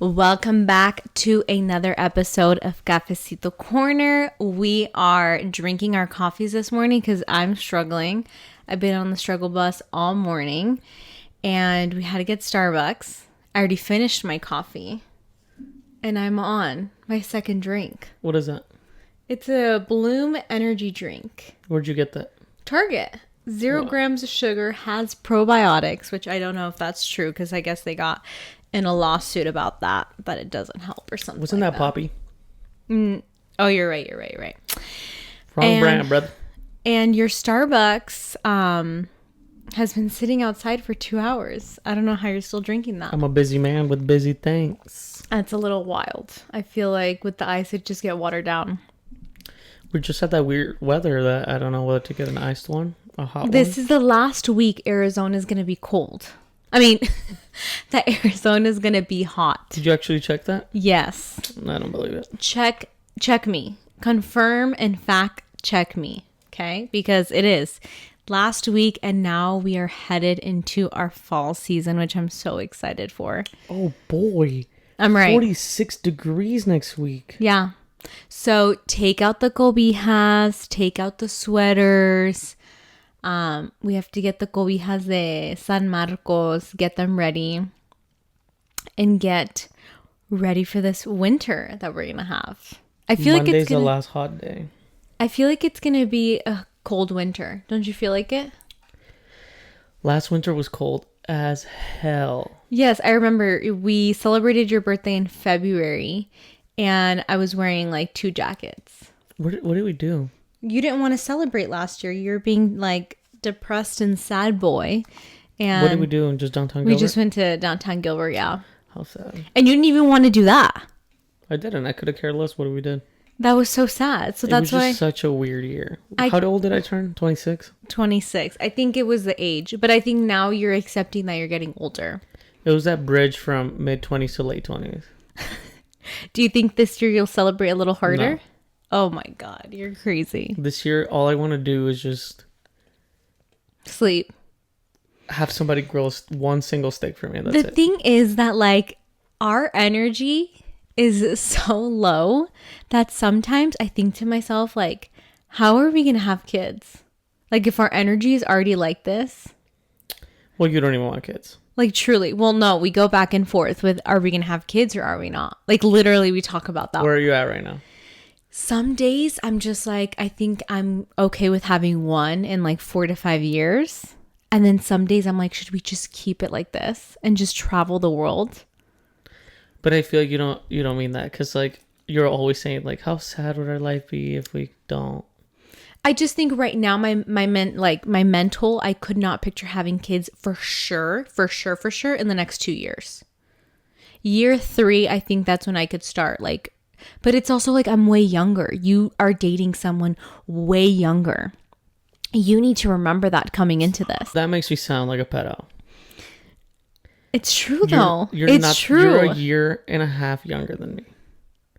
Welcome back to another episode of Cafecito Corner. We are drinking our coffees this morning because I'm struggling. I've been on the struggle bus all morning and we had to get Starbucks. I already finished my coffee and I'm on my second drink. What is that? It's a Bloom energy drink. Where'd you get that? Target. 0 grams of sugar, has probiotics, which I don't know if that's true because I guess they got in a lawsuit about that, but it doesn't help or something. Wasn't like that Poppy? Oh, you're right. Wrong brand, brother. And your Starbucks has been sitting outside for 2 hours. I don't know how you're still drinking that. I'm a busy man with busy things. That's a little wild. I feel like with the ice, it just get watered down. We just had that weird weather that I don't know whether to get an iced one, a hot This one. is the last week Arizona is going to be cold. I mean, that Arizona is going to be hot. Did you actually check that? Yes. I don't believe it. Check me. Confirm and fact check me. Okay? Because it is last week and now we are headed into our fall season, which I'm so excited for. Oh boy. I'm right. 46 degrees next week. Yeah. So take out the cobijas, take out the sweaters. We have to get the cobijas de San Marcos, get them ready, and get ready for this winter that we're gonna have. I feel Monday's like it's the last hot day. I feel like it's gonna be a cold winter. Don't you feel like it? Last winter was cold as hell. Yes, I remember we celebrated your birthday in February, and I was wearing like 2 jackets. What did we do? You didn't want to celebrate last year. You're being like depressed and sad boy. And What did we do in just downtown we Gilbert? just went to downtown Gilbert, yeah. How sad. And you didn't even want to do that. I didn't. I could have cared less what we did. That was so sad. So that's it was why just such a weird year. How old did I turn? 26? 26. I think it was the age. But I think now you're accepting that you're getting older. It was that bridge from mid-20s to late 20s. Do you think this year you'll celebrate a little harder? No. Oh my God, you're crazy. This year, all I want to do is just Sleep. have somebody grill one single steak for me. And The that's it. thing is that like our energy is so low that sometimes I think to myself like, how are we going to have kids? Like if our energy is already like this? Well, you don't even want kids. Like truly. Well, no, we go back and forth with are we going to have kids or are we not? Like literally we talk about that. Where are you at right now? Some days I'm just like, I think I'm okay with having one in like 4 to 5 years. And then some days I'm like, should we just keep it like this and just travel the world? But I feel like you don't mean that because like you're always saying like how sad would our life be if we don't. I just think right now my mental, I could not picture having kids for sure in the next 2 years. Year 3, I think that's when I could start like. But it's also like I'm way younger. You are dating someone way younger. You need to remember that coming into this. That makes me sound like a pedo. It's true though. It's true. You're a year and a half younger than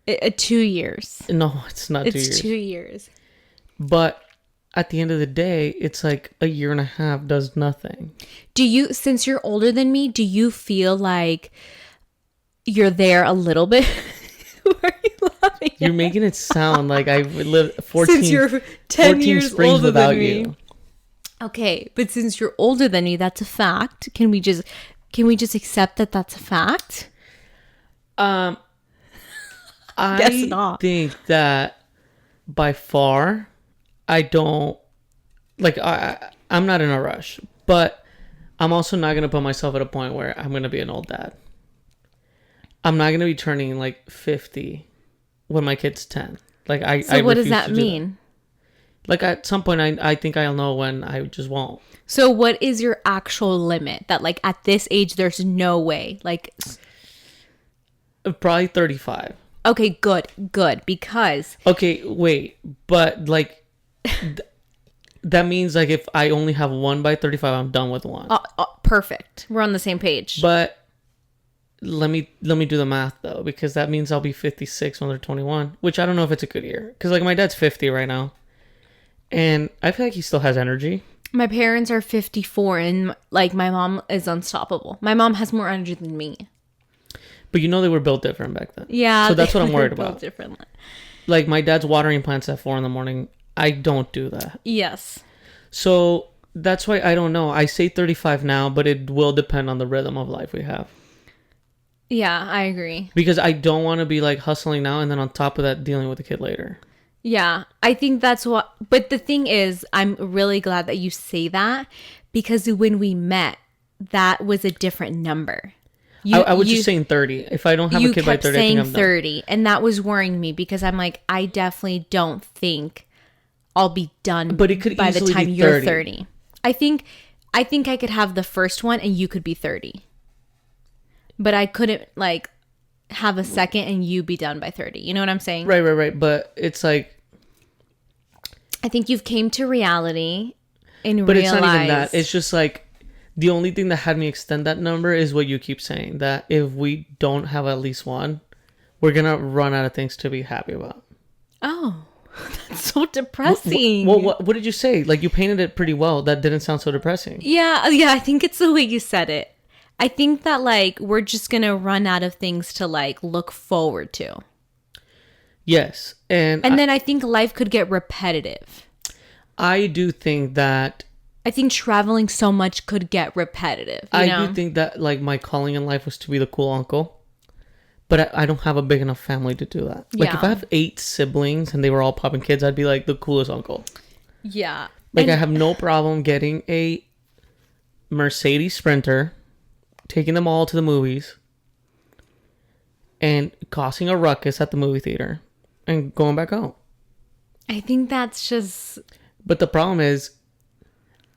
me. 2 years. No, it's not 2 years. It's 2 years. But at the end of the day, it's like a year and a half does nothing. Since you're older than me, do you feel like you're there a little bit? Why are you laughing? You're making it sound like I lived 14, since you're 10 14 years springs older without than me. you. Okay, but since you're older than me, that's a fact. Can we just accept that that's a fact? I Guess not. think that by far, I don't like. I'm not in a rush, but I'm also not gonna put myself at a point where I'm gonna be an old dad. I'm not gonna be turning like 50 when my kid's 10. Like So what does that mean? Like at some point, I think I'll know when I just won't. So what is your actual limit that like at this age there's no way? Like Probably 35. okay, good because Okay, wait, but like that means like if I only have one by 35, I'm done with one. perfect. We're on the same page. But let me do the math though, because that means I'll be 56 when they're 21, which I don't know if it's a good year because like my dad's 50 right now and I feel like he still has energy. My parents are 54 and like my mom is unstoppable. My mom has more energy than me. But they were built different back then. Yeah. So that's what I'm they were worried built about. differently. Like my dad's watering plants at 4 a.m. I don't do that. Yes. So that's why I don't know. I say 35 now, but it will depend on the rhythm of life we have. Yeah, I agree. Because I don't want to be like hustling now and then on top of that dealing with the kid later. Yeah, I think that's what. But the thing is, I'm really glad that you say that because when we met, that was a different number. I was just saying 30. If I don't have a kid by 30, I think I'm done. You kept saying 30, and that was worrying me because I'm like, I definitely don't think I'll be done but it could by the easily time be you're 30. 30. I think I could have the first one and you could be 30. But I couldn't like have a second and you be done by 30. You know what I'm saying? Right. But it's like... I think you've came to reality and But realized... it's not even that. It's just like... The only thing that had me extend that number is what you keep saying. That if we don't have at least one, we're going to run out of things to be happy about. Oh, that's so depressing. Well, what did you say? Like, you painted it pretty well. That didn't sound so depressing. Yeah, I think it's the way you said it. I think that, like, we're just going to run out of things to, like, look forward to. Yes. And then I think life could get repetitive. I do think that... I think traveling so much could get repetitive. You know? do think that, like, my calling in life was to be the cool uncle. But I don't have a big enough family to do that. Like, if I have 8 siblings and they were all popping kids, I'd be, like, the coolest uncle. Yeah. Like, I have no problem getting a Mercedes Sprinter, taking them all to the movies, and causing a ruckus at the movie theater, and going back home. I think that's just... But the problem is,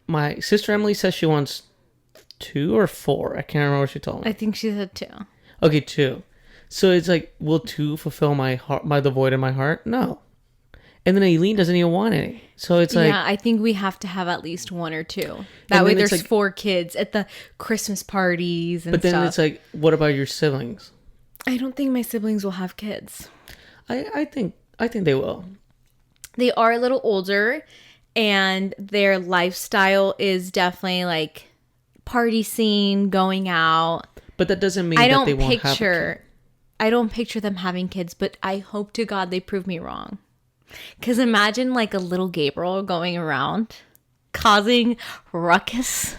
my sister Emily says she wants 2 or 4. I can't remember what she told me. I think she said 2. Okay, 2. So it's like, will 2 fulfill my heart, the void in my heart? No. And then Aileen doesn't even want any. So it's like... Yeah, I think we have to have at least 1 or 2. That way there's like, 4 kids at the Christmas parties and stuff. But then it's like, what about your siblings? I don't think my siblings will have kids. I think they will. They are a little older, and their lifestyle is definitely like party scene, going out. But that doesn't mean that they won't have a kid. I don't picture them having kids, but I hope to God they prove me wrong. Because imagine like a little Gabriel going around causing ruckus.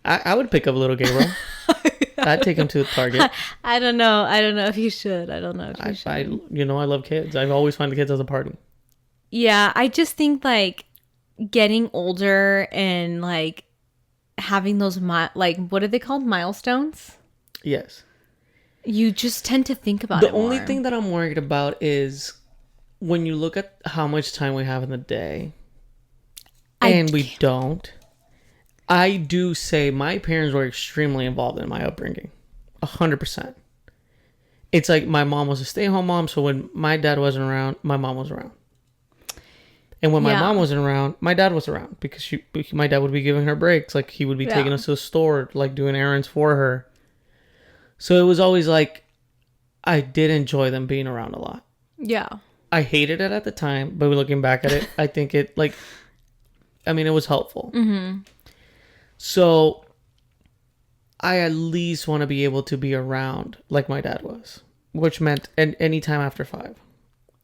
I would pick up little Gabriel. I'd take him to the Target. I don't know if you should. I don't know if you should. I love kids. I've always find the kids at the party. Yeah, I just think like getting older and like having those like what are they called, milestones? Yes. You just tend to think about it more. The only thing that I'm worried about is when you look at how much time we have in the day, and we don't. I do say my parents were extremely involved in my upbringing. 100%. It's like my mom was a stay-at-home mom, so when my dad wasn't around, my mom was around. And when my mom wasn't around, my dad was around because my dad would be giving her breaks. Like, he would be taking us to the store, like doing errands for her. So it was always like, I did enjoy them being around a lot. Yeah. I hated it at the time, but looking back at it, I think it, like, I mean, it was helpful. Mm-hmm. So I at least want to be able to be around like my dad was, which meant any time after 5.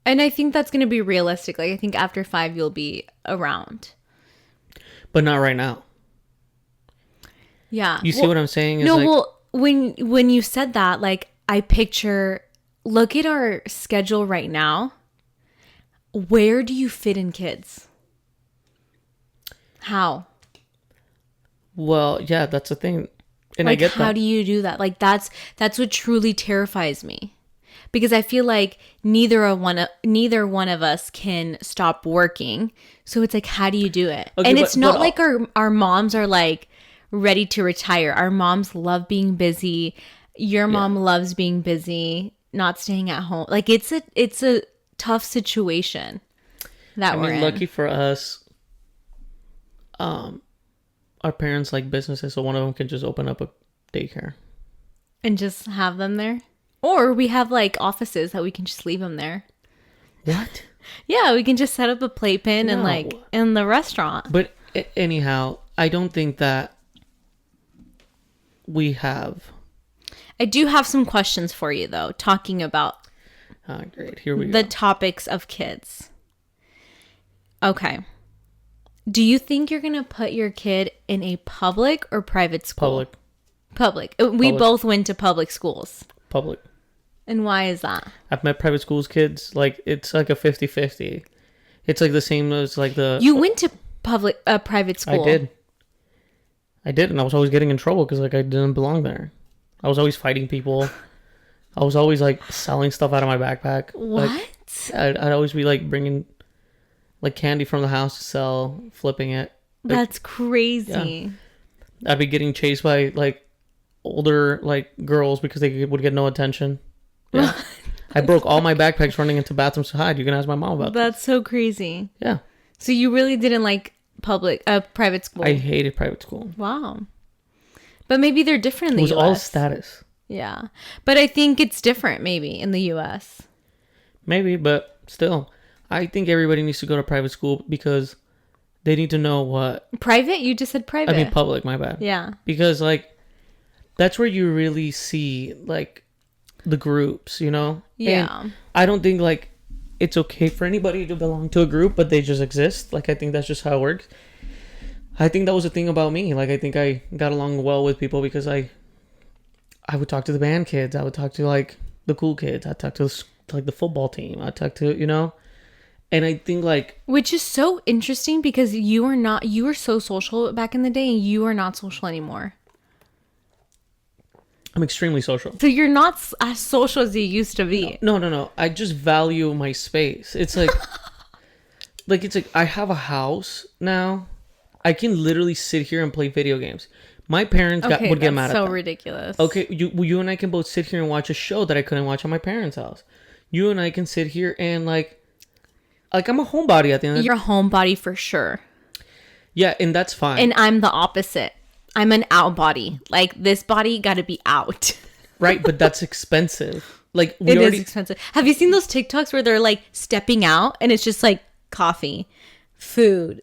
And I think that's going to be realistic. Like, I think after 5, you'll be around. But not right now. Yeah. You see what I'm saying? No, like, well, when you said that, like, I picture, look at our schedule right now. Where do you fit in kids? How? Well, yeah, that's the thing. And like, I get that. How do you do that? Like, that's what truly terrifies me. Because I feel like neither one of us can stop working. So it's like, how do you do it? Okay, and it's not like our moms are like ready to retire. Our moms love being busy. Your mom loves being busy, not staying at home. Like, it's a tough situation that we're in. Lucky for us, our parents like businesses, so one of them can just open up a daycare and just have them there. Or we have like offices that we can just leave them there. What? Yeah, we can just set up a playpen and like in the restaurant. But anyhow, I don't think that we have. I do have some questions for you, though, talking about Great. Here we the go. topics of kids. Okay. Do you think you're going to put your kid in a public or private school? Public. We Public. both went to public schools. Public. And why is that? I've met private schools kids. Like, it's like a 50-50. It's like the same as like the... You went to private school. I did, and I was always getting in trouble because like I didn't belong there. I was always fighting people. I was always like selling stuff out of my backpack. What? Like, I'd always be like bringing like candy from the house to sell, flipping it. Like, That's crazy. yeah. I'd be getting chased by like older like girls because they would get no attention. Yeah. I broke all my backpacks running into bathrooms to hide. You can ask my mom about that. That's so crazy. Yeah. So you really didn't like private school? I hated private school. Wow. But maybe they're different in the US. It was all status. Yeah. But I think it's different maybe in the US. Maybe, but still. I think everybody needs to go to private school because they need to know what... Private? You just said private. I mean public, my bad. Yeah. Because like, that's where you really see like the groups, you know? Yeah. And I don't think like it's okay for anybody to belong to a group, but they just exist. Like, I think that's just how it works. I think that was the thing about me. Like, I think I got along well with people because I would talk to the band kids. I would talk to like the cool kids. I'd talk to like the football team. I'd talk to, you know? And I think like... Which is so interesting because you were so social back in the day and you are not social anymore. I'm extremely social. So you're not as social as you used to be. No. I just value my space. It's like... like, it's like I have a house now. I can literally sit here and play video games. My parents would get mad at that. So ridiculous. Okay, you and I can both sit here and watch a show that I couldn't watch at my parents' house. You and I can sit here and like I'm a homebody at the end of the day. You're a homebody for sure. Yeah, and that's fine. And I'm the opposite. I'm an out body. Like, this body got to be out. Right, but that's expensive. Like, It is expensive. Have you seen those TikToks where they're like stepping out and it's just like coffee, food,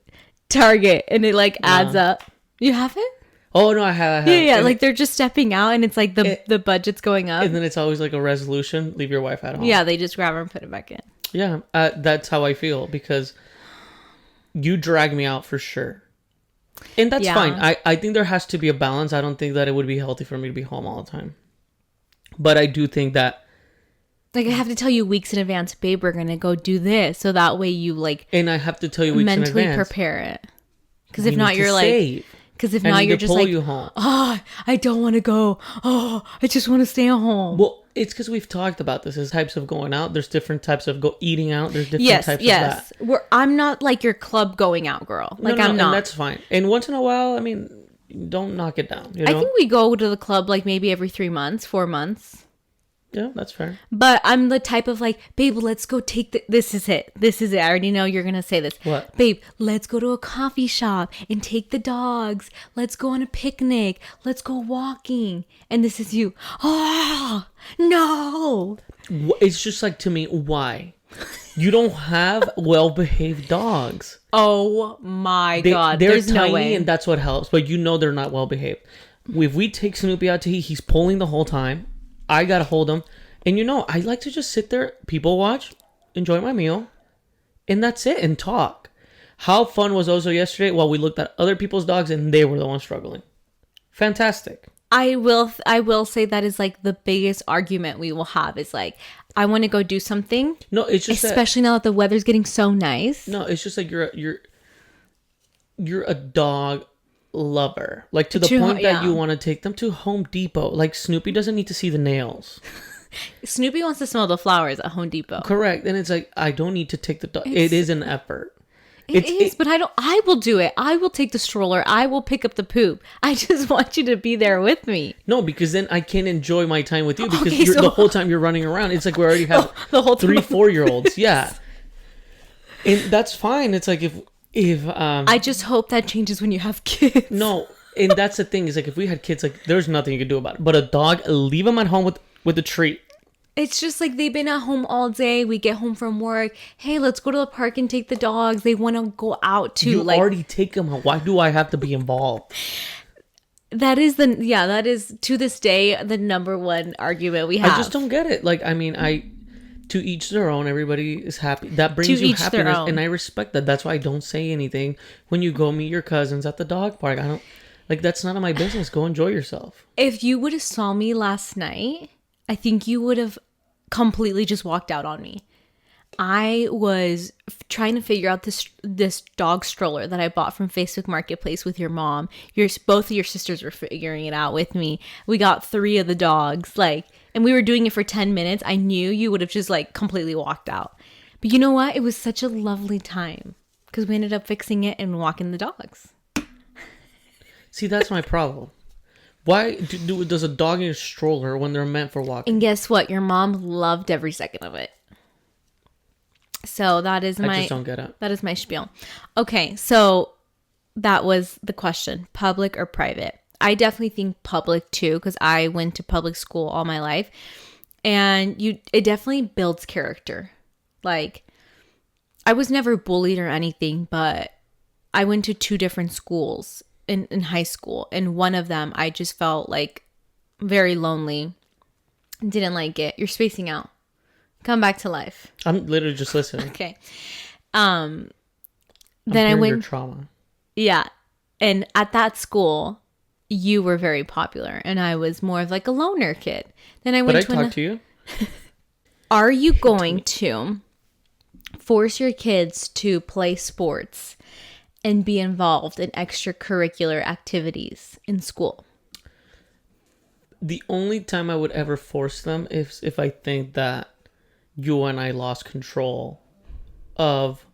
Target, and it like adds up? You haven't? Oh no, I have. Yeah. Like they're just stepping out and it's like the budget's going up. And then it's always like a resolution: leave your wife at home. Yeah, they just grab her and put it back in. Yeah, that's how I feel because you drag me out for sure. And that's fine. I think there has to be a balance. I don't think that it would be healthy for me to be home all the time. But I do think that... Like, I have to tell you weeks in advance, babe, we're going to go do this. So that way you, like... And I have to tell you weeks in advance. Mentally prepare it. Because if not, you're like... Because if not, you're just like, oh, I don't want to go. Oh, I just want to stay at home. Well, it's because we've talked about this. There's types of going out. There's different types of eating out. There's different types of that. I'm not like your club going out girl. Like, I'm not. And that's fine. And once in a while, I mean, don't knock it down. You know? I think we go to the club like maybe every 3 months, 4 months. Yeah, that's fair. But I'm the type of like, babe, let's go take this is it. This is it. I already know you're going to say this. What? Babe, let's go to a coffee shop and take the dogs. Let's go on a picnic. Let's go walking. And this is you. Oh, no. It's just like, to me, why? You don't have well-behaved dogs. Oh my God. They're There's tiny no way. and that's what helps. But you know they're not well-behaved. If we take Snoopy out to eat, he's pulling the whole time. I gotta hold him. And you know, I like to just sit there, people watch, enjoy my meal, and that's it, and talk. How fun was Ozo yesterday while we looked at other people's dogs and they were the ones struggling? Fantastic. I will say that is like the biggest argument we will have is like, I want to go do something. No, it's just especially now that the weather's getting so nice. No, it's just like you're a dog lover, like to the point that you want to take them to Home Depot. Like, Snoopy doesn't need to see the nails. Snoopy wants to smell the flowers at Home Depot. Correct. And it's like, I don't need to take the dog. It is an effort. But I will do it. I will take the stroller. I will pick up the poop. I just want you to be there with me. No, because then I can enjoy my time with you because the whole time you're running around. It's like we already have the whole 3-4-year-olds. Yeah. And that's fine. It's like if I just hope that changes when you have kids. No, and that's the thing is like if we had kids, like there's nothing you could do about it. But a dog, leave them at home with a treat. It's just like they've been at home all day. We get home from work. Hey, let's go to the park and take the dogs. They want to go out too. You already take them out. Why do I have to be involved? That is to this day the number one argument we have. I just don't get it. Like, I mean, to each their own. Everybody is happy. That brings you each their happiness, own. and I respect that. That's why I don't say anything when you go meet your cousins at the dog park. I don't like that's none of my business. Go enjoy yourself. If you would have saw me last night, I think you would have completely just walked out on me. I was trying to figure out this dog stroller that I bought from Facebook Marketplace with your mom. Both of your sisters were figuring it out with me. We got 3 of the dogs, and we were doing it for 10 minutes. I knew you would have just completely walked out. But you know what? It was such a lovely time because we ended up fixing it and walking the dogs. See, that's my problem. Why does a dog need a stroller when they're meant for walking? And guess what? Your mom loved every second of it. So I just don't get it. That is my spiel. Okay, so that was the question: public or private? I definitely think public too, because I went to public school all my life, and it definitely builds character. Like, I was never bullied or anything, but I went to 2 different schools in high school, and one of them I just felt very lonely. Didn't like it. You're spacing out. Come back to life. I'm literally just listening. Okay. Then I went your trauma. Yeah. And at that school, you were very popular and I was more of a loner kid. Then I went talk to you. Are you going to force your kids to play sports and be involved in extracurricular activities in school? The only time I would ever force them is if I think that you and I lost control of,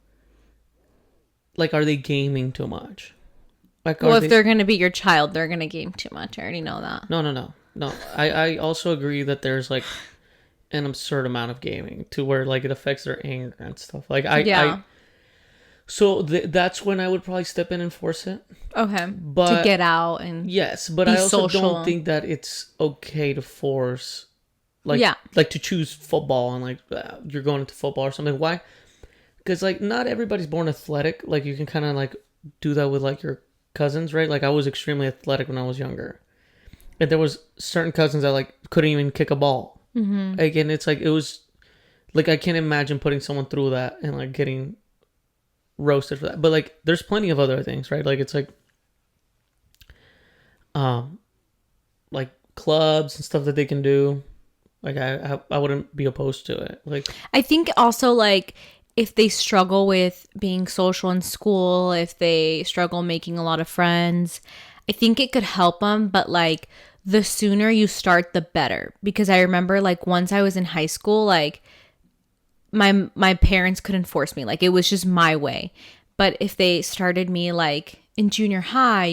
are they gaming too much? If they're going to be your child, they're going to game too much. I already know that. No. I also agree that there's an absurd amount of gaming to where it affects their anger and stuff. So that's when I would probably step in and force it. Okay. But to get out and yes, but I also don't think that it's okay to force to choose football and you're going into football or something. Why? Because not everybody's born athletic. You can kind of do that with your cousins, right? I was extremely athletic when I was younger, and there was certain cousins that couldn't even kick a ball. Mm-hmm. Again, it's it was I can't imagine putting someone through that and getting roasted for that. But there's plenty of other things, right? It's clubs and stuff that they can do. I wouldn't be opposed to it. I think also if they struggle with being social in school, if they struggle making a lot of friends, I think it could help them. But the sooner you start, the better. Because I remember once I was in high school, my parents couldn't force me. It was just my way. But if they started me in junior high,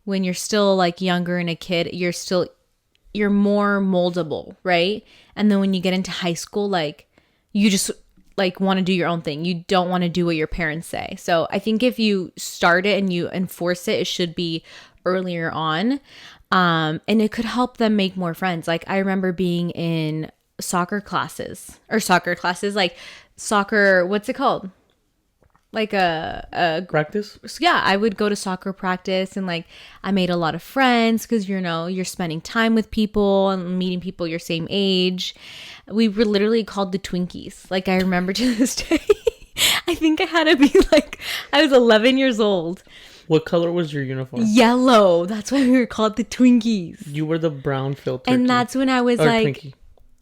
when you're still younger and a kid, you're more moldable, right? And then when you get into high school, you just want to do your own thing. You don't want to do what your parents say. So I think if you start it and you enforce it, it should be earlier on. And it could help them make more friends. I remember being in soccer classes, what's it called? A practice. Yeah, I would go to soccer practice and I made a lot of friends because you're spending time with people and meeting people your same age. We were literally called the Twinkies. I remember to this day. I think I had to be I was 11 years old. What color was your uniform? Yellow. That's why we were called the Twinkies. You were the brown filter. And that's when I was Twinkie.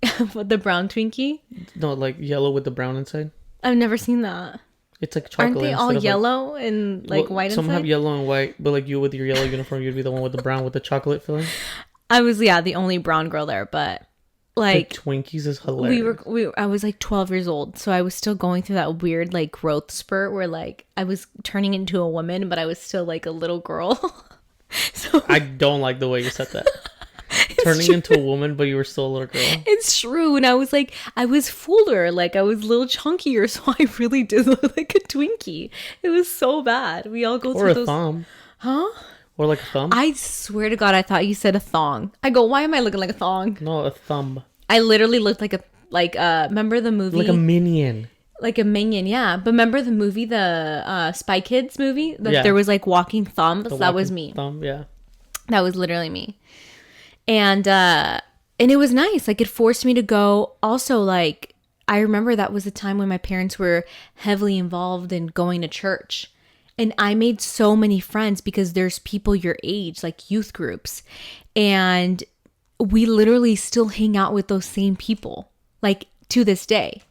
The brown Twinkie? No, yellow with the brown inside. I've never seen that. It's chocolate. Aren't they all yellow and white inside? Some have yellow and white, but you with your yellow uniform, you'd be the one with the brown with the chocolate filling. I was the only brown girl there, but the Twinkies is hilarious. I was 12 years old, so I was still going through that weird growth spurt where I was turning into a woman, but I was still a little girl. So I don't like the way you said that. Turning into a woman, but you were still a little girl. It's true. And I was I was fuller. I was a little chunkier, so I really did look like a Twinkie. It was so bad. We all go through those. Or a thumb. Huh? Or a thumb. I swear to God, I thought you said a thong. I go, why am I looking like a thong? No, a thumb. I literally looked remember the movie? Like a minion. Like a minion, yeah. But remember the movie, the Spy Kids movie? There was walking thumbs? That was me. Thumb, yeah. That was literally me. And it was nice. Like, it forced me to go. Also, like, I remember that was a time when my parents were heavily involved in going to church. And I made so many friends because there's people your age, like youth groups. And we literally still hang out with those same people, like, to this day.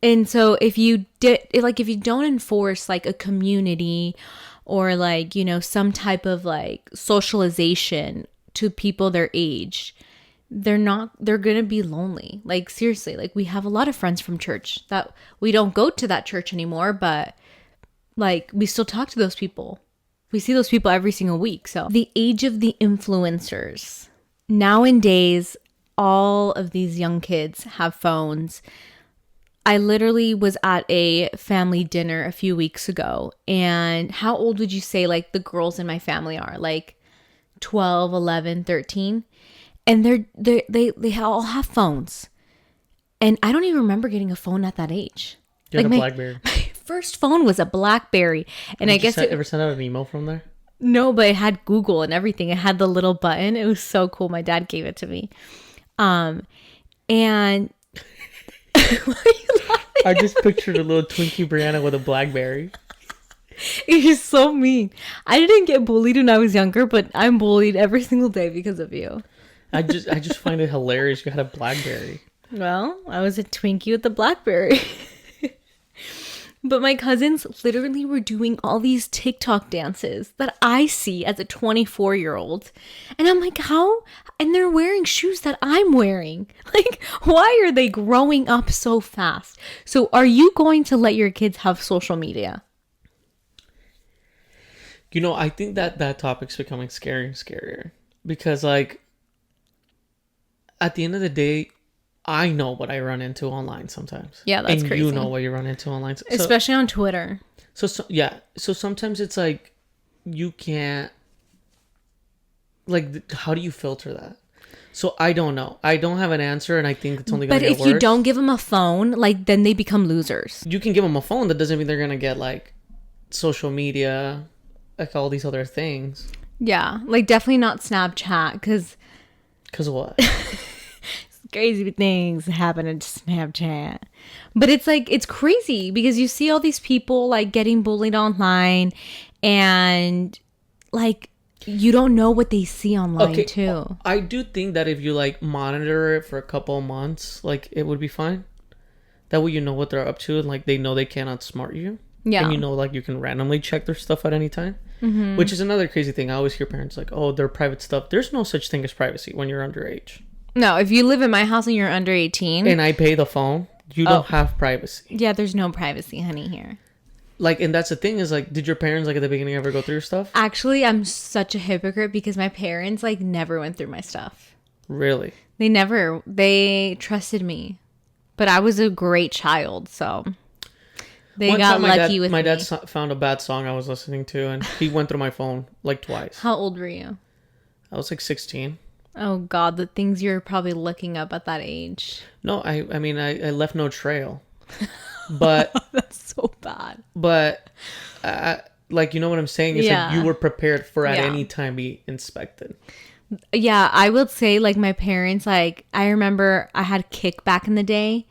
And so if you don't enforce like a community or like, you know, some type of like socialization to people their age, they're going to be lonely. Like, seriously, like, we have a lot of friends from church that we don't go to that church anymore, but like, we still talk to those people. We see those people every single week. So the age of the influencers. Nowadays, all of these young kids have phones. I literally was at a family dinner a few weeks ago, and how old would you say like the girls in my family are? Like 12, 11, 13. And they all have phones. And I don't even remember getting a phone at that age. You had like a BlackBerry. My first phone was a BlackBerry. And I guess ever sent out an email from there? No, but it had Google and everything. It had the little button. It was so cool. My dad gave it to me. And why are you laughing? I just pictured a little Twinkie Brianna with a BlackBerry. You're so mean. I didn't get bullied when I was younger, but I'm bullied every single day because of you. I just find it hilarious you had a BlackBerry. Well, I was a Twinkie with a BlackBerry. But my cousins literally were doing all these TikTok dances that I see as a 24-year-old. And I'm like, how? And they're wearing shoes that I'm wearing. Like, why are they growing up so fast? So are you going to let your kids have social media? You know, I think that topic's becoming scarier and scarier. Because, like, at the end of the day, I know what I run into online sometimes. Yeah, that's crazy. And you know what you run into online. So, especially on Twitter. So sometimes it's like, you can't, like, how do you filter that? So I don't know. I don't have an answer, and I think it's only going to get worse. But if you don't give them a phone, like, then they become losers. You can give them a phone. That doesn't mean they're going to get, like, social media, like, all these other things. Yeah, like, definitely not Snapchat, because... Because of what? Crazy things happen in Snapchat. But it's like, it's crazy because you see all these people like getting bullied online, and like, you don't know what they see online too. I do think that if you like monitor it for a couple of months, like, it would be fine. That way you know what they're up to, and like, they know they can't outsmart you. Yeah. And you know, like, you can randomly check their stuff at any time. Mm-hmm. Which is another crazy thing. I always hear parents like, oh, their private stuff. There's no such thing as privacy when you're underage. No, if you live in my house and you're under 18... And I pay the phone, you don't have privacy. Yeah, there's no privacy, honey, here. Like, and that's the thing is, like, did your parents, like, at the beginning ever go through your stuff? Actually, I'm such a hypocrite because my parents, like, never went through my stuff. Really? They trusted me. But I was a great child, so... They got lucky with me. My dad found a bad song I was listening to, and he went through my phone, like, twice. How old were you? I was, like, 16. Oh, God, the things you're probably looking up at that age. No, I mean, I left no trail. But... That's so bad. But, like, you know what I'm saying? It's like you were prepared for at any time be inspected. Yeah, I would say, like, my parents, like, I remember I had Kick back in the day.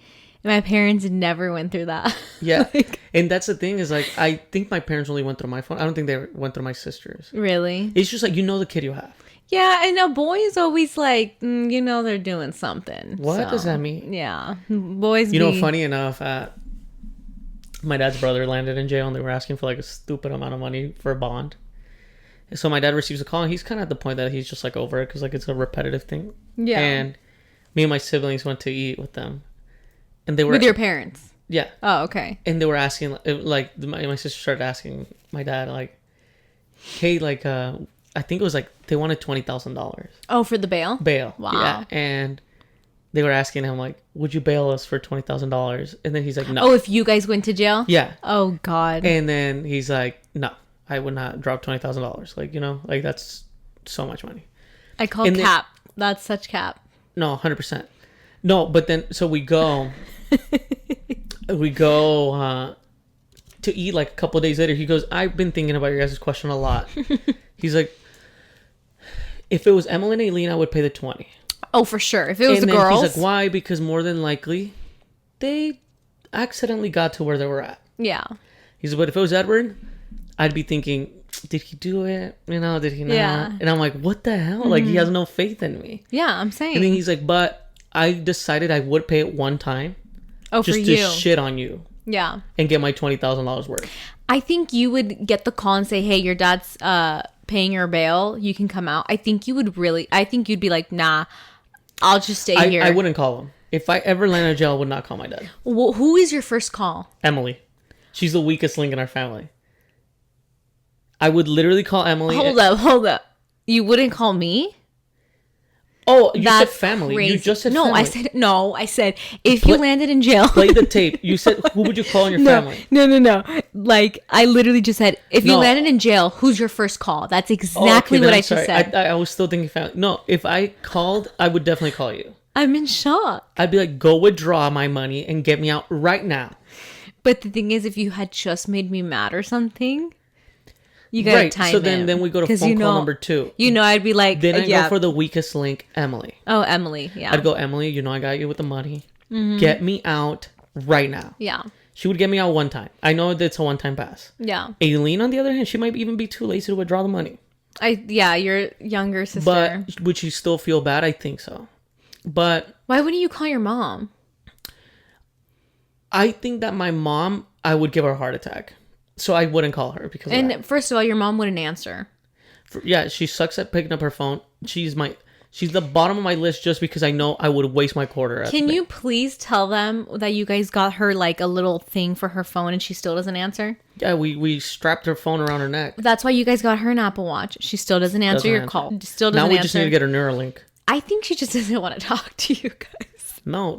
And my parents never went through that. Yeah. Like, and that's the thing is, like, I think my parents only went through my phone. I don't think they went through my sister's. Really? It's just like, you know the kid you have. Yeah, and a boy is always like, you know, they're doing something. What does that mean? Yeah. Boys You know, funny enough, my dad's brother landed in jail, and they were asking for, like, a stupid amount of money for a bond. So my dad receives a call, and he's kind of at the point that he's just, like, over it because, like, it's a repetitive thing. Yeah. And me and my siblings went to eat with them. And they were... With your parents? Yeah. Oh, okay. And they were asking, like, my sister started asking my dad, like, hey, like, I think it was like they wanted $20,000. Oh, for the bail? Bail. Wow. Yeah. And they were asking him, like, would you bail us for $20,000? And then he's like, no. Oh, if you guys went to jail? Yeah. Oh, God. And then he's like, no, I would not drop $20,000. Like, you know, like, that's so much money. I call cap. That's such cap. No, 100%. No, but then, so we go to eat like a couple of days later. He goes, I've been thinking about your guys' question a lot. He's like, If it was Emily and Aileen, I would pay the 20. Oh, for sure. If it was And the then girls. he's like, why? Because more than likely, they accidentally got to where they were at. Yeah. He's like, but if it was Edward, I'd be thinking, did he do it? You know, did he not? Yeah. And I'm like, what the hell? Like, he has no faith in me. Yeah, I'm saying. And then he's like, but I decided I would pay it one time. Oh, just for to you. shit on you. Yeah. And get my $20,000 worth. I think you would get the call and say, hey, your dad's paying your bail. You can come out. I think you'd be like, nah, I'll just stay here. I wouldn't call him. If I ever land in jail, I would not call my dad. Well, who is your first call? Emily. She's the weakest link in our family. I would literally call Emily. Hold up. You wouldn't call me? Oh, you That's said family. crazy. You just said no, family. I said if you landed in jail. Play the tape. You said, who would you call in your family? No. Like, I literally just said, if you landed in jail, who's your first call? That's exactly what I just said. I was still thinking family. No, if I called, I would definitely call you. I'm in shock. I'd be like, go withdraw my money and get me out right now. But the thing is, if you had just made me mad or something, you gotta time so then we go to phone call number 2. You know, I'd be like, then I go for the weakest link, Emily. Oh, Emily, yeah. I'd go, Emily, you know I got you with the money. Mm-hmm. Get me out right now. Yeah. She would get me out one time. I know that's a one-time pass. Yeah. Aileen, on the other hand, she might even be too lazy to withdraw the money. Your younger sister. But would she still feel bad? I think so. But why wouldn't you call your mom? I think that my mom, I would give her a heart attack. So I wouldn't call her because of that. First of all, your mom wouldn't answer. Yeah, she sucks at picking up her phone. She's the bottom of my list just because I know I would waste my quarter. Can you please tell them that you guys got her like a little thing for her phone and she still doesn't answer? Yeah, we strapped her phone around her neck. That's why you guys got her an Apple Watch. She still doesn't answer your call. Still doesn't answer. Now we just need to get her Neuralink. I think she just doesn't want to talk to you guys. No,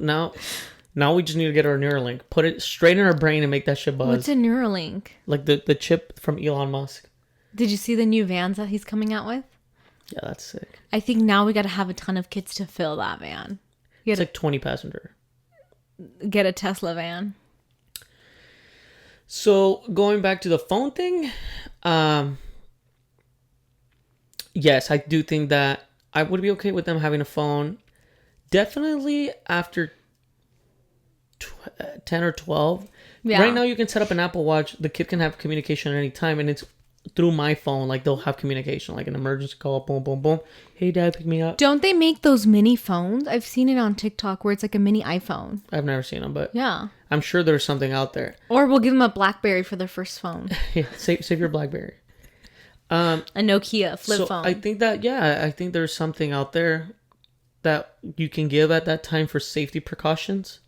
now we just need to get her a Neuralink. Put it straight in her brain and make that shit buzz. What's a Neuralink? Like the chip from Elon Musk. Did you see the new vans that he's coming out with? Yeah, that's sick. I think now we got to have a ton of kids to fill that van. It's like 20 passenger. Get a Tesla van. So going back to the phone thing, yes, I do think that I would be okay with them having a phone. Definitely after 10 or 12. Yeah. Right now you can set up an Apple Watch. The kid can have communication at any time, and it's through my phone. Like, they'll have communication, like an emergency call, boom, boom, boom. Hey, Dad, pick me up. Don't they make those mini phones? I've seen it on TikTok where it's like a mini iPhone. I've never seen them, but yeah, I'm sure there's something out there. Or we'll give them a BlackBerry for their first phone. Yeah, save your BlackBerry. A Nokia flip phone. I think that, I think there's something out there that you can give at that time for safety precautions.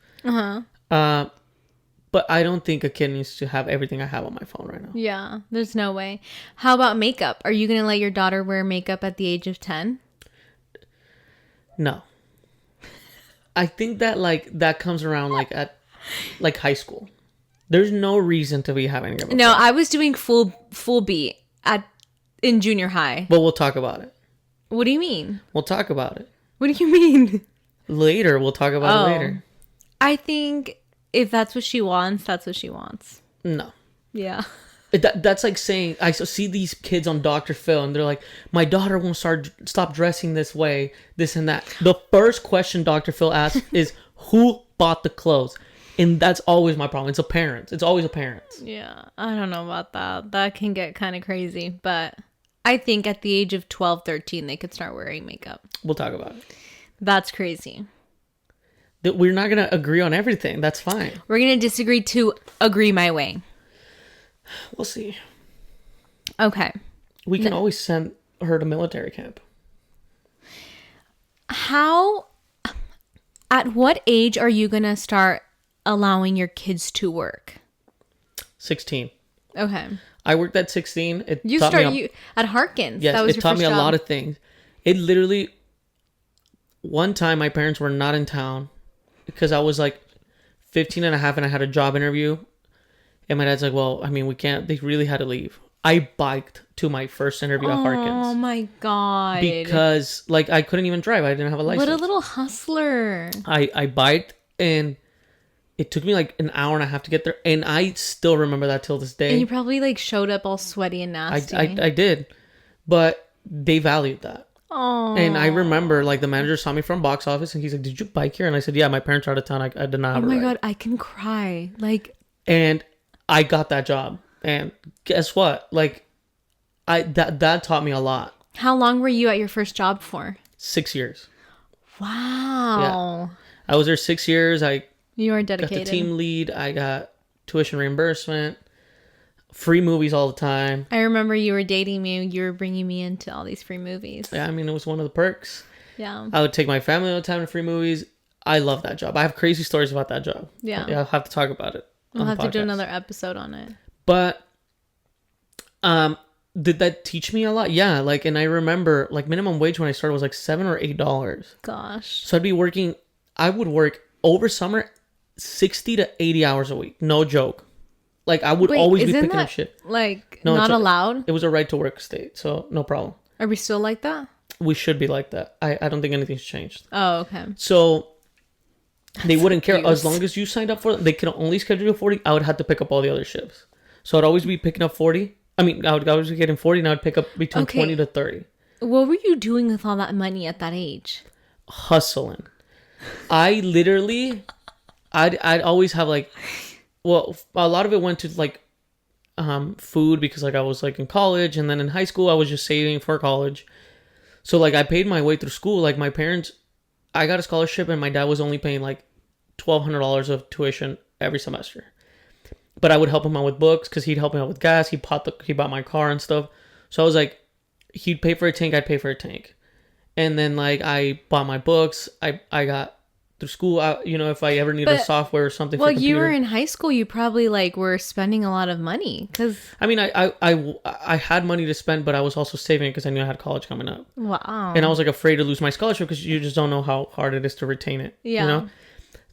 But I don't think a kid needs to have everything I have on my phone right now. Yeah, there's no way. How about makeup? Are you going to let your daughter wear makeup at the age of 10? No. I think that that comes around at high school. There's no reason to be having it. No, I was doing full beat in junior high. But we'll talk about it. What do you mean? We'll talk about it. What do you mean? Later. We'll talk about it later. I think if that's what she wants, that's what she wants. No. Yeah. That's like saying, I see these kids on Dr. Phil and they're like, my daughter won't stop dressing this way, this and that. The first question Dr. Phil asks is, who bought the clothes? And that's always my problem. It's a parent. It's always a parent. Yeah. I don't know about that. That can get kind of crazy. But I think at the age of 12, 13, they could start wearing makeup. We'll talk about it. That's crazy. We're not going to agree on everything. That's fine. We're going to disagree to agree my way. We'll see. Okay. We can always send her to military camp. At what age are you going to start allowing your kids to work? 16. Okay. I worked at 16. At Harkins. Yes, that was it taught me a lot of things. It literally, one time my parents were not in town because I was 15 and a half and I had a job interview. And my dad's like, well, I mean, we can't. They really had to leave. I biked to my first interview at Harkins. Oh my God. Because I couldn't even drive. I didn't have a license. What a little hustler. I biked and it took me an hour and a half to get there. And I still remember that till this day. And you probably showed up all sweaty and nasty. I did. But they valued that. Oh. And I remember, like, the manager saw me from box office, and he's like, "Did you bike here?" And I said, "Yeah, my parents are out of town. I did not have Oh a my ride." God, I can cry. Like, And I got that job. And guess what? Like, that taught me a lot. how long were you at your first job for? 6 years. Wow. I was there 6 years. I You are got the dedicated. team lead. I got tuition reimbursement, free movies all the time. I remember you were dating me. You were bringing me into all these free movies. Yeah, I mean, it was one of the perks. Yeah. I would take my family all the time to free movies. I love that job. I have crazy stories about that job. Yeah. I'll have to talk about it. We'll on have the to do podcast. another episode on it. But did that teach me a lot? Yeah, like, and I remember, like, minimum wage when I started was like $7 or $8. Gosh. So I would work over summer 60 to 80 hours a week. No joke. Like, I would always be isn't picking that, up shit. like, No, not it's allowed? It was a right to work state, so no problem. Are we still like that? We should be like that. I don't think anything's changed. Oh, okay. So they wouldn't care. confused. As long as you signed up for it, they could only schedule you 40. I would have to pick up all the other shifts. So I'd always be picking up 40. I mean, I would always be getting 40, and I would pick up between 20 to 30. What were you doing with all that money at that age? Hustling. I literally, I'd always have, like, well, a lot of it went to, like, food, because, like, I was, like, in college, and then in high school I was just saving for college. So, like, I paid my way through school. Like, my parents, I got a scholarship, and my dad was only paying like $1,200 of tuition every semester. But I would help him out with books, because he'd help me out with gas. He bought my car and stuff. So I was like, he'd pay for a tank, I'd pay for a tank. And then, like, I bought my books. I got through school. If I ever needed a software or something for computer. You were in high school. You probably, like, were spending a lot of money. Because, I mean, I had money to spend, but I was also saving it because I knew I had college coming up. wow. And I was, like, afraid to lose my scholarship, because you just don't know how hard it is to retain it. Yeah. You know?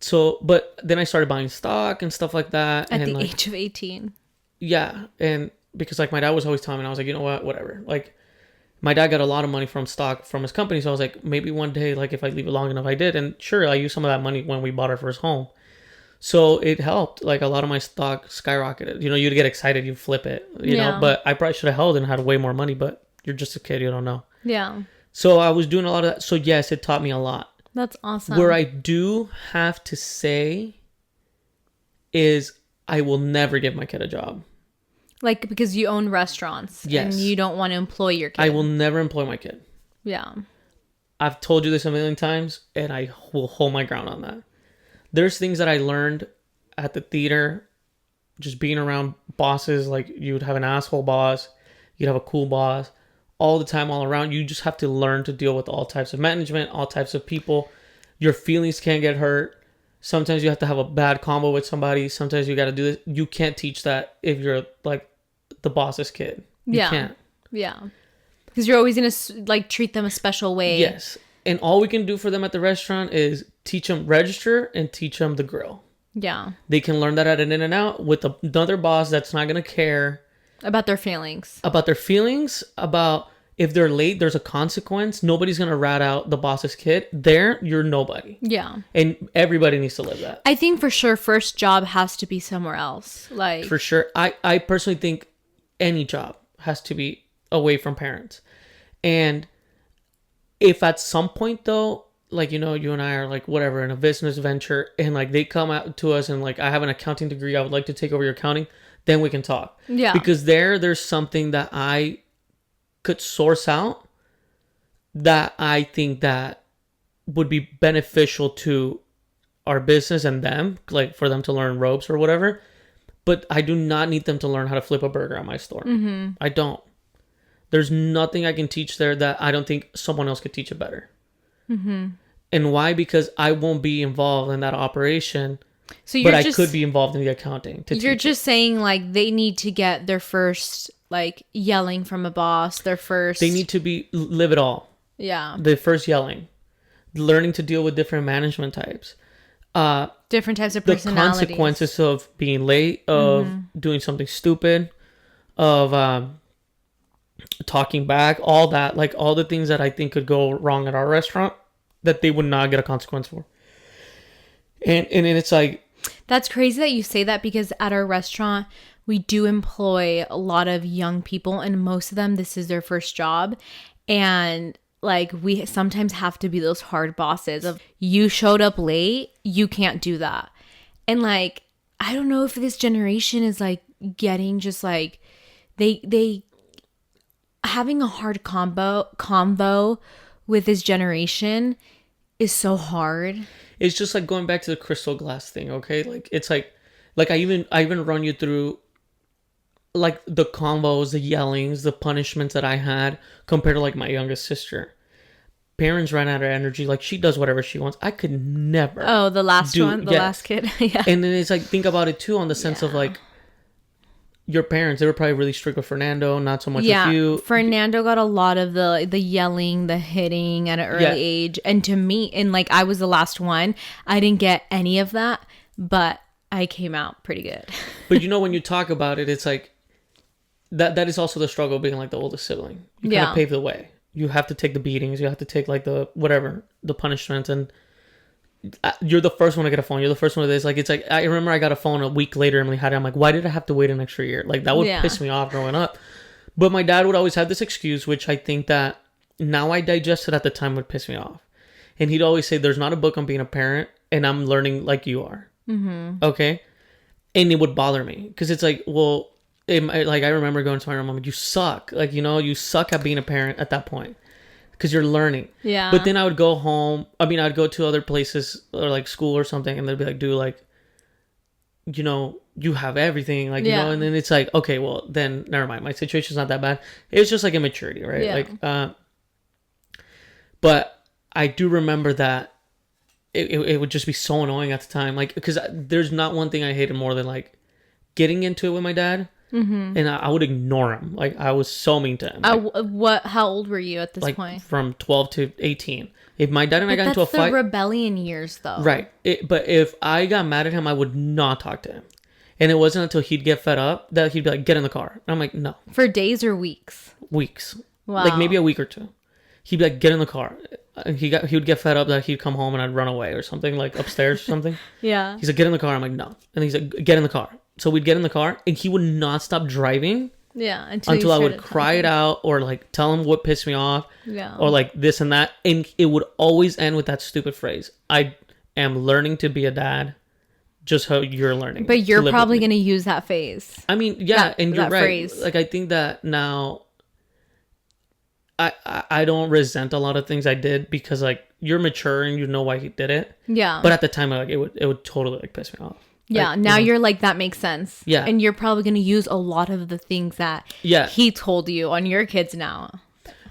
So, but then I started buying stock and stuff like that. At and, the like, age of 18. yeah. And because, like, my dad was always telling me, and I was like, you know what, whatever. Like, my dad got a lot of money from stock from his company. So I was like, maybe one day, like, if I leave it long enough, I did. And sure, I used some of that money when we bought our first home. So it helped. Like, a lot of my stock skyrocketed. You'd get excited, you flip it, you know. But I probably should have held and had way more money. But you're just a kid, you don't know. Yeah. So I was doing a lot of that. So yes, it taught me a lot. That's awesome. Where I do have to say is I will never give my kid a job. Like, because you own restaurants. Yes. And you don't want to employ your kid. I will never employ my kid. Yeah. I've told you this a million times, and I will hold my ground on that. There's things that I learned at the theater, just being around bosses. Like, you would have an asshole boss, you'd have a cool boss, all the time, all around. You just have to learn to deal with all types of management, all types of people. Your feelings can't get hurt. Sometimes you have to have a bad combo with somebody. Sometimes you got to do this. You can't teach that if you're, like, the boss's kid. You can't. Yeah. Because you're always going to, like, treat them a special way. Yes. And all we can do for them at the restaurant is teach them register and teach them the grill. Yeah. They can learn that at an In-N-Out with another boss that's not going to care About their feelings. about their feelings, about if they're late, there's a consequence. Nobody's going to rat out the boss's kid. There, you're nobody. Yeah. And everybody needs to live that. I think for sure first job has to be somewhere else. Like, For sure. I personally think any job has to be away from parents. And if at some point, though, like, you and I are, like, whatever, in a business venture, and, like, they come out to us and, like, I have an accounting degree, I would like to take over your accounting, then we can talk. Yeah. Because there's something that I could source out that I think that would be beneficial to our business and them, like, for them to learn ropes or whatever. But I do not need them to learn how to flip a burger at my store. Mm-hmm. I don't. There's nothing I can teach there that I don't think someone else could teach it better. Mm-hmm. And why? Because I won't be involved in that operation, So but I could be involved in the accounting. You're just saying, like, they need to get their first, like, yelling from a boss. Their first. They need to live it all. Yeah. The first yelling, learning to deal with different management types, Different types of the personalities. consequences of being late, of doing something stupid, of talking back, all that, like, all the things that I think could go wrong at our restaurant that they would not get a consequence for. And it's like, That's crazy that you say that, because at our restaurant, we do employ a lot of young people, and most of them, this is their first job. And like we sometimes have to be those hard bosses of you showed up late, you can't do that. And like, I don't know if this generation is like getting just like they having a hard convo with this generation is so hard. It's just like going back to the crystal glass thing, okay? Like it's like I even run you through like the combos, the yellings, the punishments that I had compared to like my youngest sister. Parents ran out of energy. Like she does whatever she wants. I could never. Oh, the last last kid. Yeah. And then it's like, think about it too on the sense of like your parents, they were probably really strict with Fernando, not so much with you. Fernando got a lot of the yelling, the hitting at an early age. And to me, and like I was the last one, I didn't get any of that, but I came out pretty good. But you know, when you talk about it, it's like that is also the struggle of being like the oldest sibling. You kind of pave the way. You have to take the beatings. You have to take like the whatever, the punishments, and you're the first one to get a phone. You're the first one to this. Like it's like I remember I got a phone a week later. Emily had it. I'm like, why did I have to wait an extra year? Like that would piss me off growing up. But my dad would always have this excuse, which I think that now I digested at the time would piss me off. And he'd always say, "There's not a book on being a parent, and I'm learning like you are." Mm-hmm. Okay, and it would bother me because it's like, well. Like I remember going to my mom, you suck. Like, you know, you suck at being a parent at that point because you're learning. Yeah. But then I would go home. I mean, I'd go to other places or like school or something, and they'd be like, dude, like, you know, you have everything. Like, you know, and then it's like, okay, well, then never mind. My situation's not that bad. It's just like immaturity, right? Yeah. Like, but I do remember that it would just be so annoying at the time. Like, because there's not one thing I hated more than like getting into it with my dad. Mm-hmm. And I would ignore him. Like I was so mean to him. Like, how old were you at this like point? From 12 to 18. If my dad and I got into a fight, that's the rebellion years, though. Right. But if I got mad at him, I would not talk to him. And it wasn't until he'd get fed up that he'd be like, "Get in the car." And I'm like, "No." For days or weeks? Weeks. Wow. Like maybe a week or two. He'd be like, "Get in the car." And he would get fed up that he'd come home and I'd run away or something, like upstairs or something. Yeah. He's like, "Get in the car." I'm like, "No." And he's like, "Get in the car." So we'd get in the car and he would not stop driving. Yeah. Until I would cry it out or like tell him what pissed me off. Yeah. Or like this and that. And it would always end with that stupid phrase. "I am learning to be a dad. Just how you're learning." But you're probably going to use that phase. I mean, yeah. And you're right. Phrase. Like I think that now I don't resent a lot of things I did because like you're mature and you know why he did it. Yeah. But at the time, like it would totally like piss me off. Yeah, like, now you're like, that makes sense. Yeah. And you're probably going to use a lot of the things that he told you on your kids now.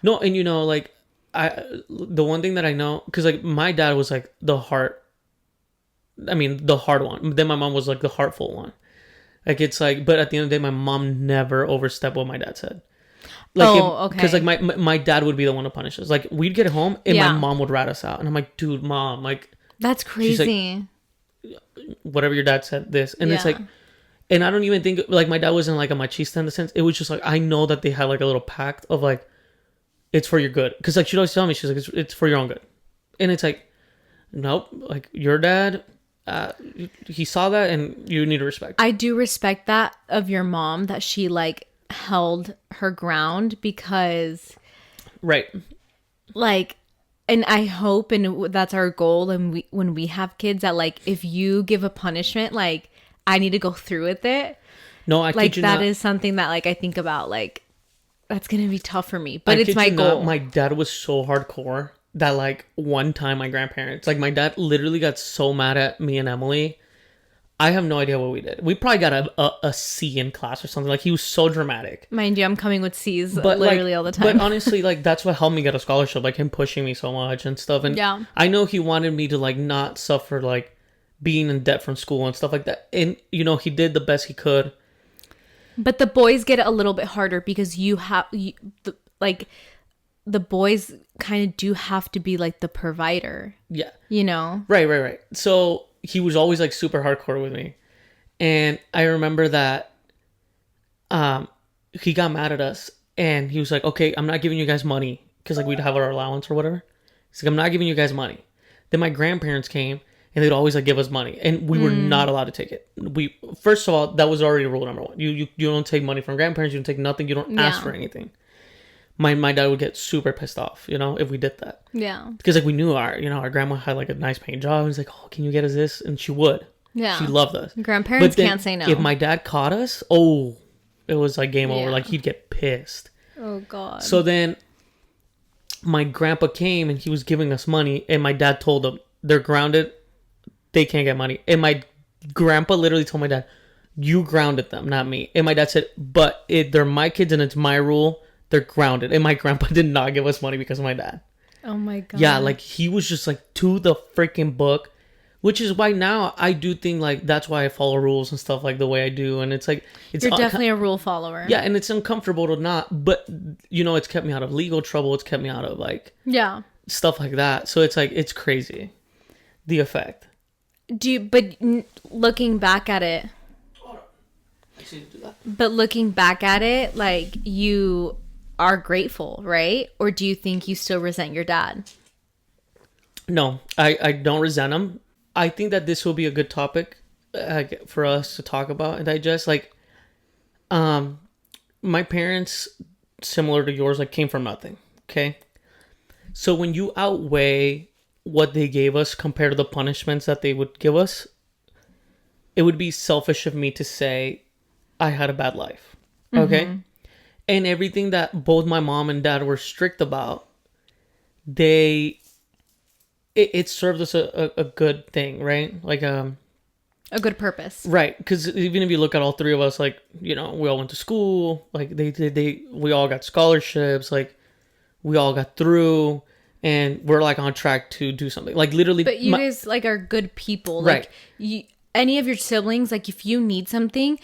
No, and you know, like, the one thing that I know, because like my dad was like the hard one. Then my mom was like the heartful one. Like it's like, but at the end of the day, my mom never overstepped what my dad said. Like, okay. Because like my dad would be the one to punish us. Like we'd get home and my mom would rat us out, and I'm like, dude, mom, like that's crazy. Like, whatever your dad said, this, and it's like, and I don't even think like my dad wasn't like a machista in the sense. It was just like I know that they had like a little pact of like, it's for your good, because like she'd always tell me, she's like, it's for your own good, and it's like, nope, like your dad, he saw that, and you need to respect. I do respect that of your mom, that she like held her ground, because right, like, and I hope, and that's our goal, and when we have kids, that like if you give a punishment, like I need to go through with it. No, I like kid you that not. is something that like I think about, like that's gonna be tough for me, but it's my goal. My dad was so hardcore that like one time my grandparents, like my dad literally got so mad at me and Emily. I have no idea what we did. We probably got a C in class or something. Like he was so dramatic. Mind you, I'm coming with C's literally all the time. But honestly, like that's what helped me get a scholarship. Like him pushing me so much and stuff. And I know he wanted me to like not suffer like being in debt from school and stuff like that. And you know, he did the best he could. But the boys get it a little bit harder because the boys kind of do have to be like the provider. Yeah. You know? Right. So he was always like super hardcore with me. And I remember that he got mad at us and he was like, "Okay, I'm not giving you guys money." Because like we'd have our allowance or whatever. He's like, "I'm not giving you guys money." Then my grandparents came and they'd always like give us money, and we were not allowed to take it. First of all, that was already rule number one. You don't take money from grandparents. You don't take nothing. You don't ask for anything. my dad would get super pissed off, if we did that. Yeah. Because like we knew our grandma had like a nice paying job. He's like, oh, can you get us this? And she would. Yeah. She loved us. Grandparents can't say no. If my dad caught us, it was like game over. Like he'd get pissed. Oh God. So then my grandpa came and he was giving us money, and my dad told them they're grounded. They can't get money. And my grandpa literally told my dad, you grounded them, not me. And my dad said, but they're my kids and it's my rule. They're grounded. And my grandpa did not give us money because of my dad. Oh my God. Yeah, like he was just like to the freaking book, which is why now I do think like that's why I follow rules and stuff like the way I do. And it's like, you're definitely a rule follower. Yeah, and it's uncomfortable to not, but it's kept me out of legal trouble. It's kept me out of like stuff like that. So it's like, it's crazy, the effect. Looking back at it, like you are grateful, right? Or do you think you still resent your dad? No, I don't resent him. I think that this will be a good topic for us to talk about and digest. Like, my parents, similar to yours, like came from nothing. Okay. So when you outweigh what they gave us compared to the punishments that they would give us, it would be selfish of me to say I had a bad life. Okay. Mm-hmm. And everything that both my mom and dad were strict about, it served us a good thing, right? Like a good purpose. Right. Because even if you look at all three of us, like, we all went to school, like we all got scholarships, like we all got through. And we're like on track to do something. Like literally. But you guys like are good people. Like right. Any of your siblings, like if you need something,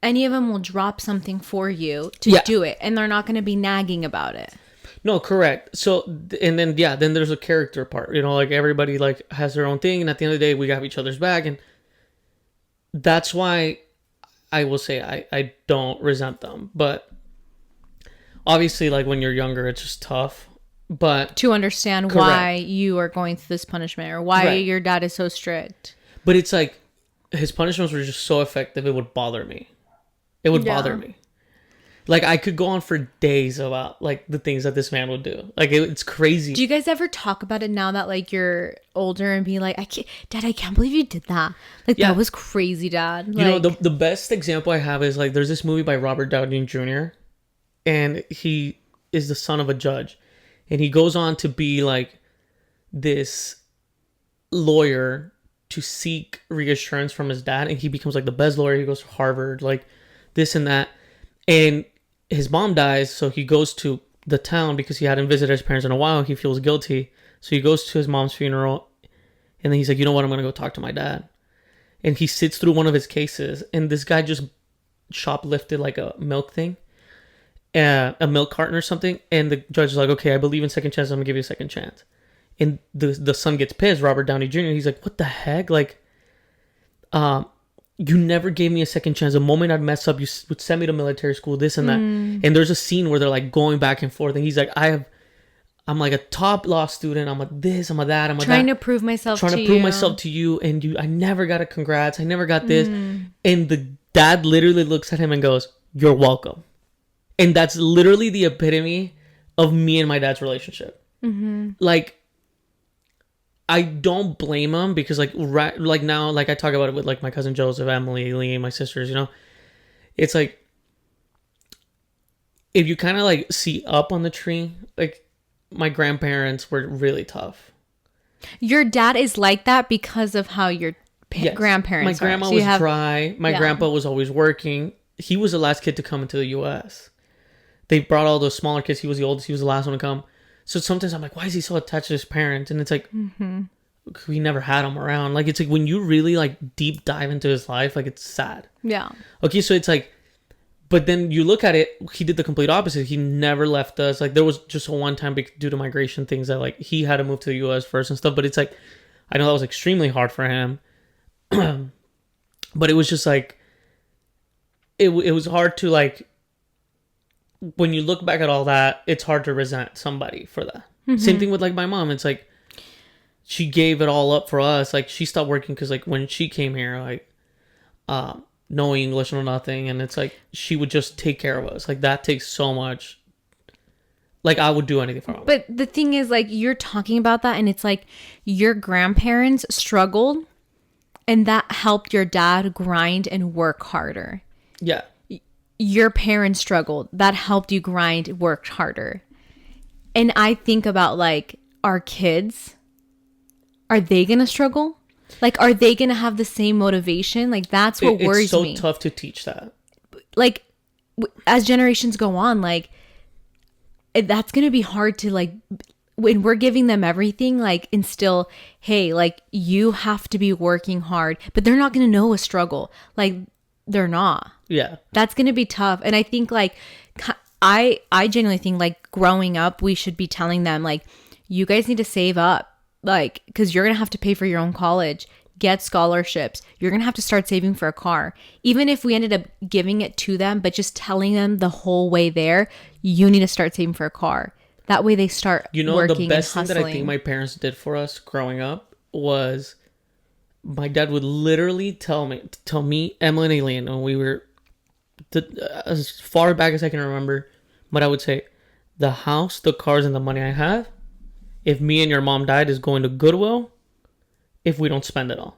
any of them will drop something for you to do it. And they're not going to be nagging about it. No, correct. So, and then, then there's a character part, like everybody like has their own thing. And at the end of the day, we have each other's back. And that's why I will say I don't resent them. But obviously like when you're younger, it's just tough. But to understand why you are going through this punishment or why your dad is so strict. But it's like his punishments were just so effective, it would bother me. It would bother me. Like I could go on for days about like the things that this man would do. Like it's crazy. Do you guys ever talk about it now that like you're older and be like, Dad, I can't believe you did that. Like that was crazy, Dad. Like, the best example I have is like there's this movie by Robert Downey Jr. and he is the son of a judge. And he goes on to be like this lawyer to seek reassurance from his dad. And he becomes like the best lawyer. He goes to Harvard, like this and that. And his mom dies. So he goes to the town because he hadn't visited his parents in a while. He feels guilty. So he goes to his mom's funeral. And then he's like, you know what? I'm going to go talk to my dad. And he sits through one of his cases. And this guy just shoplifted like a milk thing. A milk carton or something, and the judge is like, okay, I believe in second chances, I'm gonna give you a second chance. And the son gets pissed, Robert Downey Jr. He's like, what the heck? Like, you never gave me a second chance. The moment I'd mess up, you would send me to military school, this and that. And there's a scene where they're like going back and forth, and he's like, I'm like a top law student, I'm a this, I'm a that, I'm a trying that. to prove myself to you, and I never got a congrats, I never got this. And the dad literally looks at him and goes, you're welcome. And that's literally the epitome of me and my dad's relationship. Mm-hmm. Like, I don't blame him because, like now, like I talk about it with like my cousin Joseph, Emily, Lee, my sisters. It's like if you kind of like see up on the tree, like my grandparents were really tough. Your dad is like that because of how your grandparents. My grandma was dry. My grandpa was always working. He was the last kid to come into the U.S. They brought all those smaller kids. He was the oldest. He was the last one to come. So sometimes I'm like, why is he so attached to his parents? And it's like, we never had him around. Like, it's like when you really like deep dive into his life, like it's sad. Yeah. Okay, so it's like, but then you look at it, he did the complete opposite. He never left us. Like there was just a one time due to migration things that like he had to move to the U.S. first and stuff. But it's like, I know that was extremely hard for him. But it was just like, it was hard to like, when you look back at all that, it's hard to resent somebody for that. Mm-hmm. Same thing with like my mom. It's like she gave it all up for us. Like she stopped working because like when she came here, like no English, no nothing, and it's like she would just take care of us. Like that takes so much Like, I would do anything for my mom. But the thing is, like, you're talking about that, and it's like your grandparents struggled, and that helped your dad grind and work harder. Yeah. Your parents struggled. That helped you grind, worked harder. And I think about, like, our kids. Are they going to struggle? Like, are they going to have the same motivation? Like, that's what worries me. It's so tough to teach that. Like, as generations go on, like, that's going to be hard to, like, when we're giving them everything, like, instill, hey, like, you have to be working hard. But they're not going to know a struggle. Like, they're not. Yeah. That's going to be tough. And I think, like, I genuinely think, like, growing up, we should be telling them, like, you guys need to save up. Like, because you're going to have to pay for your own college, get scholarships. You're going to have to start saving for a car. Even if we ended up giving it to them, but just telling them the whole way there, you need to start saving for a car. That way they start working the best and thing that I think my parents did for us growing up was my dad would literally tell me, Emily and Aileen, when we were as far back as I can remember, but I would say the house, the cars, and the money I have, if me and your mom died, is going to Goodwill if we don't spend it all.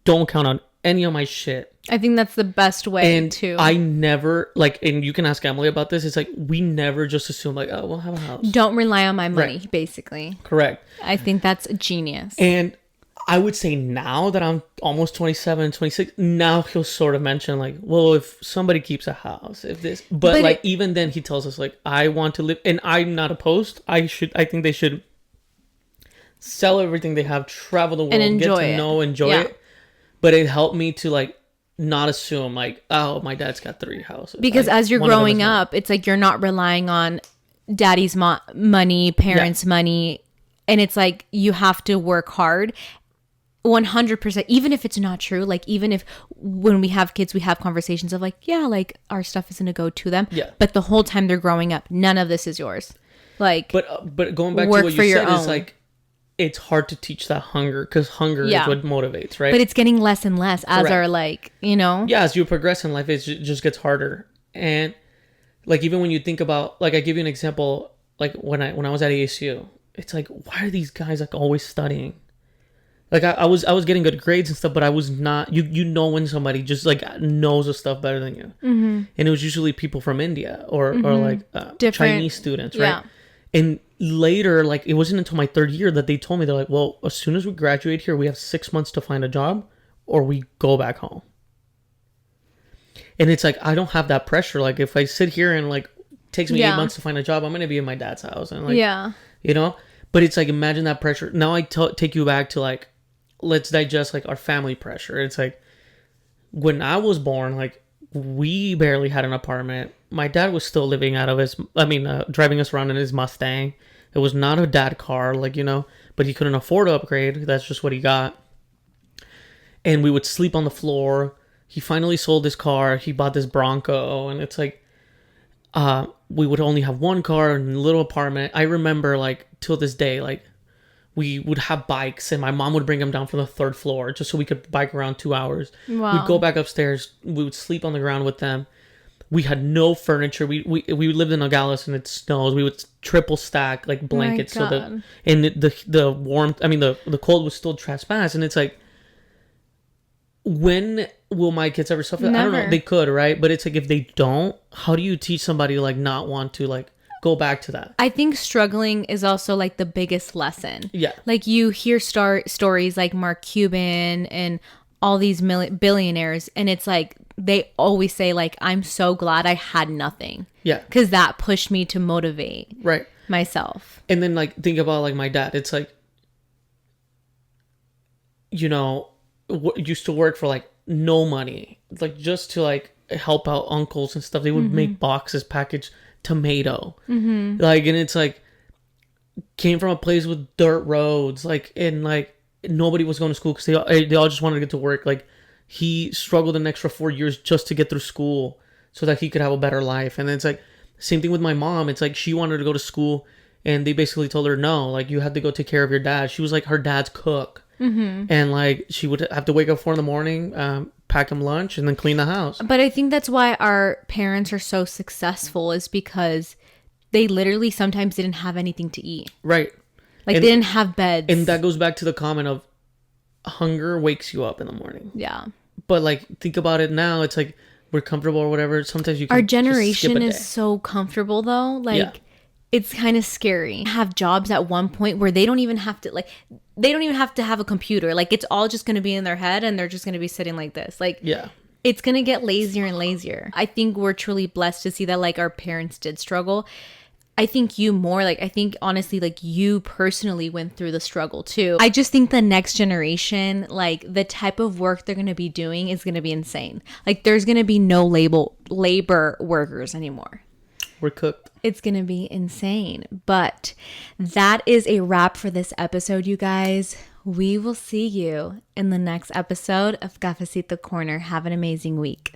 Don't count on any of my shit. I think that's the best way and too. I never, like, and you can ask Emily about this, it's like, we never just assume, like, oh, we'll have a house. Don't rely on my money, basically. Correct. I think that's genius. And I would say now that I'm almost 27, 26, now he'll sort of mention, like, well, if somebody keeps a house, if this, but like, even then he tells us, like, I want to live, and I'm not opposed. I think they should sell everything they have, travel the world, and get to know, enjoy it. But it helped me to, like, not assume, like, oh, my dad's got 3 houses. Because as you're growing up, it's like you're not relying on daddy's money, parents' money. And it's like you have to work hard 100%, even if it's not true. Like, even if when we have kids, we have conversations of, like, yeah, like, our stuff is going to go to them. Yeah. But the whole time they're growing up, none of this is yours. Like, but going back to what you said is, like, it's hard to teach that hunger, because hunger is what motivates, right? But it's getting less and less as our, like, you know? Yeah, as you progress in life, it just gets harder. And, like, even when you think about, like, I give you an example, like, when I was at ASU, it's like, why are these guys, like, always studying? Like, I was getting good grades and stuff, but I was not, you know when somebody just, like, knows the stuff better than you. Mm-hmm. And it was usually people from India or like, Chinese students, right? Yeah. And later, like, it wasn't until my 3rd year that they told me, they're like, well, as soon as we graduate here, we have 6 months to find a job or we go back home. And it's like, I don't have that pressure. Like, if I sit here and, like, it takes me 8 months to find a job, I'm going to be in my dad's house. And, like, you know, but it's like, imagine that pressure. Now I take you back to, like, let's digest, like, our family pressure. It's like, when I was born, like, we barely had an apartment. My dad was still living out of driving us around in his Mustang. It was not a dad car, like, you know, but he couldn't afford to upgrade. That's just what he got. And we would sleep on the floor. He finally sold his car. He bought this Bronco. And it's like, we would only have one car and a little apartment. I remember, like, till this day, like, we would have bikes and my mom would bring them down from the 3rd floor just so we could bike around 2 hours. Wow. We'd go back upstairs. We would sleep on the ground with them. We had no furniture. We lived in Nogales and it snows. We would triple stack, like, blankets so that, and the warmth, I mean, the cold was still trespass. And it's like, when will my kids ever suffer? Never. I don't know. They could, right? But it's like, if they don't, how do you teach somebody to, like, not want to, like, go back to that? I think struggling is also, like, the biggest lesson. Yeah. Like, you hear stories like Mark Cuban and all these billionaires, and it's like, they always say, like, I'm so glad I had nothing. Yeah. Because that pushed me to motivate myself. And then, like, think about, like, my dad. It's like, you know, used to work for, like, no money. Like, just to, like, help out uncles and stuff. They would make boxes, package tomato. Like, and it's like, came from a place with dirt roads. Like, and, like, nobody was going to school because they all just wanted to get to work. Like, he struggled an extra 4 years just to get through school so that he could have a better life. And then it's like, same thing with my mom. It's like, she wanted to go to school and they basically told her, no, like, you have to go take care of your dad. She was, like, her dad's cook. And, like, she would have to wake up 4 a.m, pack him lunch, and then clean the house. But I think that's why our parents are so successful, is because They literally sometimes didn't have anything to eat. Right. Like, and, they didn't have beds. And that goes back to the comment of hunger wakes you up in the morning. Yeah. But like, think about it now. It's like we're comfortable or whatever. Sometimes you can Our just generation skip a is day. so comfortable though. Like, Yeah. it's kind of scary. Have jobs at one point where they don't even have to have a computer. Like, it's all just going to be in their head and they're just going to be sitting like this. Like, Yeah. it's going to get lazier and lazier. I think we're truly blessed to see that, like, our parents did struggle. I think you more, like, I think honestly, like, you personally went through the struggle too. I just think the next generation, like, the type of work they're going to be doing is going to be insane. Like, there's going to be no labor workers anymore. We're cooked. It's going to be insane. But that is a wrap for this episode, you guys. We will see you in the next episode of Cafecito Corner. Have an amazing week.